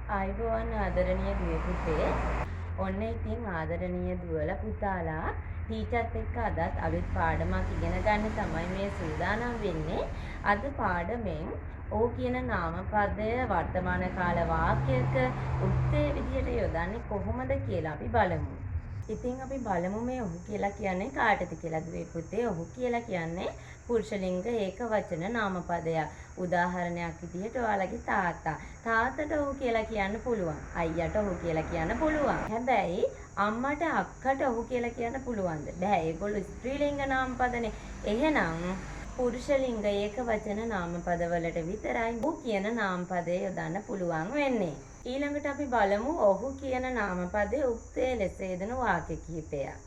ආයුබෝවන් ආදරණීය දුවේ පුතේ. ඔන්න ඉතින් ආදරණීය දුවලා පුතාලා ටීචර්ත් එක්ක අදත් අලුත් පාඩමක් ඉගෙන ගන්න තමයි මේ සූදානම් වෙන්නේ. අද පාඩමෙන් ඔහු කියන නාමපදය වර්තමාන කාල වාක්‍යයක උත්තේ විදියට යොදන්නේ කොහොමද කියලා අපි බලමු. ඉතින් අපි බලමු මේ ඔහු කියලා කියන්නේ කාටද කියලා දුවේ පුතේ. ඔහු කියලා කියන්නේ පුරුෂලිංග ඒකවචන නාමපදයක්. උදාහරණයක් විදිහට ඔයාලගේ තාත්තා. තාත්තට ඔහු කියලා කියන්න පුළුවන්. අයියට ඔහු කියලා කියන්න පුළුවන්. හැබැයි අම්මට අක්කට ඔහු කියලා කියන්න පුළුවන්ද? බෑ. ඒගොල්ලෝ ස්ත්‍රීලිංග නාමපදනේ. එහෙනම් පුරුෂලිංග ඒකවචන නාමපදවලට විතරයි ඔහු කියන නාමපදය යොදන්න පුළුවන් වෙන්නේ. ඊළඟට අපි බලමු ඔහු කියන නාමපදයේ උක්තයේ ලෙස යෙදෙන වාක්‍ය කිහිපයක්.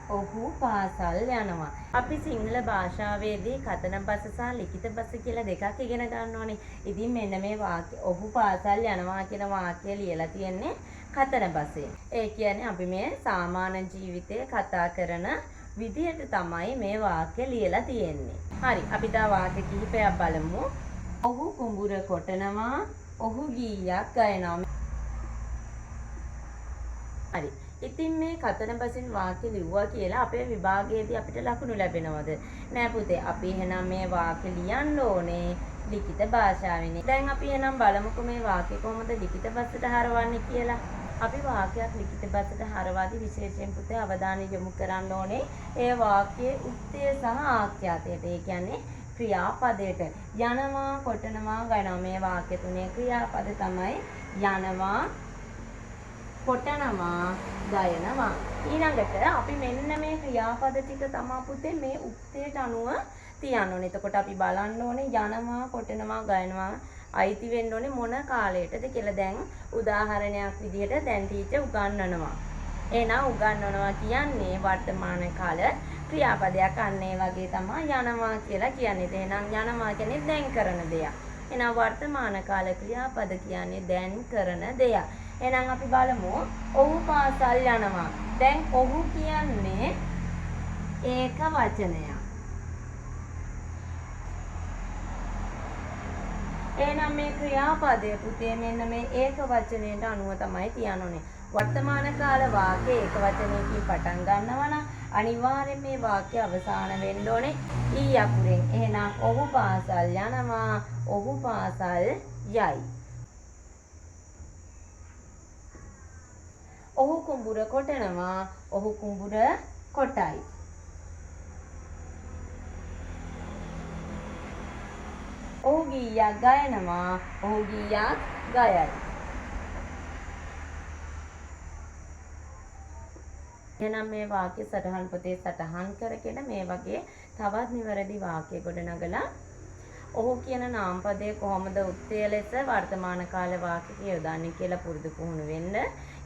ඔහු පාසල් යනවා. අපි සිංහල භාෂාවේදී කතන බස සහ ලිඛිත බස කියලා දෙකක් ඉගෙන ගන්න ඕනේ. ඉතින් මෙන්න මේ වාක්‍ය ඔහු පාසල් යනවා කියන වාක්‍යය ලියලා තියෙන්නේ කතන බසෙන්. ඒ කියන්නේ අපි මේ සාමාන්‍ය ජීවිතයේ කතා කරන විදිහට තමයි මේ වාක්‍ය ලියලා තියෙන්නේ. හරි. අපි තව වාක්‍ය කිහිපයක් බලමු. ඔහු කුඹුර කොටනවා. ඔහු ගීයක් ගයනවා. හරි. ඉතින් මේ කතන බසින් වාක්‍ය ලිව්වා කියලා අපේ විභාගයේදී අපිට ලකුණු ලැබෙනවද? නෑ පුතේ. අපි එහෙනම් මේ වාක්‍ය ලියන්න ඕනේ ලිඛිත භාෂාවෙන්. දැන් අපි එහෙනම් බලමුකෝ මේ වාක්‍ය කොහොමද ලිඛිත බසට හරවන්නේ කියලා. අපි වාක්‍යයක් ලිඛිත බසට හරවාදී විශේෂයෙන් පුතේ අවධානය යොමු කරන්න ඕනේ ඒ වාක්‍යයේ උත්තය සහ ආඛ්‍යාතයට. ඒ කියන්නේ ක්‍රියාපදයට. යනවා, කොටනවා, ගයනවා. මේ වාක්‍ය තුනේ ක්‍රියාපද තමයි යනවා, කොටනවා, ගයනවා. ඊළඟට අපි මෙන්න මේ ක්‍රියාපද ටික තමයි පුතේ මේ උක්තයට අනුව තියන්න ඕනේ. එතකොට අපි බලන්න ඕනේ යනවා, කොටනවා, ගයනවා අයිති වෙන්න ඕනේ මොන කාලයටද කියලා. දැන් උදාහරණයක් විදිහට දැන් ටීචර් උගන්වනවා. එහෙනම් උගන්වනවා කියන්නේ වර්තමාන කාල ක්‍රියාපදයක්. අන්න ඒ වගේ තමයි යනවා කියලා කියන්නේ. එහෙනම් යනවා කියන්නේ දැන් කරන දෙයක්. එහෙනම් වර්තමාන කාල ක්‍රියාපද කියන්නේ දැන් කරන දෙයක්. එහෙනම් අපි බලමු ඔහු පාසල් යනවා. දැන් ඔහු කියන්නේ ඒක වචනයක්. එහෙනම් මේ ක්‍රියාපදයේ පුතේ මෙන්න මේ ඒක වචනයට අනුව තමයි තියන්න ඕනේ. වර්තමාන කාල වාක්‍ය ඒක වචනයකින් පටන් ගන්නවා නම් අනිවාර්යෙන් මේ වාක්‍ය අවසාන වෙන්න ඕනේ ඊ අකුරෙන්. එහෙනම් ඔහු පාසල් යනවා. ඔහු පාසල් යයි. ඔහු කුඹුර කොටනවා. ඔහු කුඹුර කොටයි. ඔහු ගීයක් ගයනවා. ඔහු ගීයක් ගයයි. එහෙනම් මේ වාක්‍ය සටහන් පොතේ සටහන් කරගෙන මේ වගේ තවත් නිවැරදි වාක්‍ය ගොඩනගලා ඔහු කියන නාමපදයේ කොහොමද උත්තය ලෙස වර්තමාන කාල වාක්‍යක යොදන්නේ කියලා පුරුදු පුහුණු වෙන්න.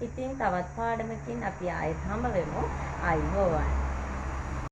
ඉතින් තවත් පාඩමකින් අපි ආයෙත් හම්බ වෙමු. ආයුබෝවන්.